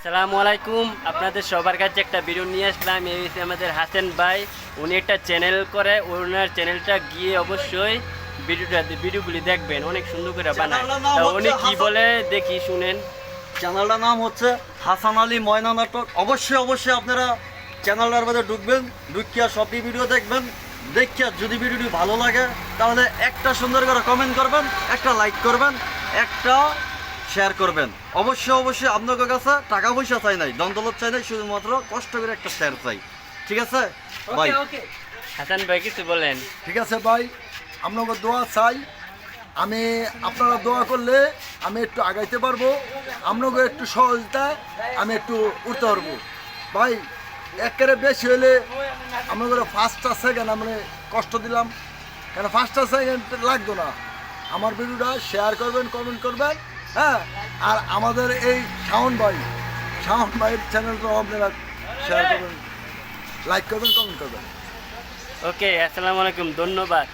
আসসালামু আলাইকুম। আপনাদের সবার কাছে একটা ভিডিও নিয়ে আসলাম। এই হচ্ছে আমাদের হাসান ভাই, উনি একটা চ্যানেল করে, ওনার চ্যানেলটা গিয়ে অবশ্যই ভিডিওগুলি দেখবেন, অনেক সুন্দর করে বানায়। তা উনি কি বলে দেখি শুনেন। চ্যানেলটার নাম হচ্ছে হাসান আলী ময়না নাটক। অবশ্যই আপনারা চ্যানেলটার মধ্যে ঢুকবেন, ঢুকিয়া সবই ভিডিও দেখবেন। দেখিয়া যদি ভিডিওটি ভালো লাগে তাহলে একটা সুন্দর করে কমেন্ট করবেন, একটা লাইক করবেন, একটা শেয়ার করবেন। অবশ্যই আপনাদের কাছে টাকা পয়সা চাই নাই, দন্দলত চাই নাই, শুধুমাত্র কষ্ট করে একটা শেয়ার চাই। ঠিক আছে ভাই? হাসান ভাই কিছু বলেন। ঠিক আছে ভাই, আপনাকে দোয়া চাই। আমি আপনারা দোয়া করলে আমি একটু আগাইতে পারবো, আপনাকে একটু সহজতায় আমি একটু উঠতে পারবো। ভাই একেবারে বেশি হলে আপনাদের ফার্স্টটা সেকেন্ড আমরা কষ্ট দিলাম, কেন ফার্স্টটা সেকেন্ড লাগতো না। আমার ভিডিওটা শেয়ার করবেন, কমেন্ট করবেন, হ্যাঁ। আর আমাদের এই শাওন ভাইয়ের চ্যানেলটাও আপনারা শেয়ার করবেন, লাইক করবেন, কমেন্ট করবেন। ওকে, আসসালামু আলাইকুম, ধন্যবাদ।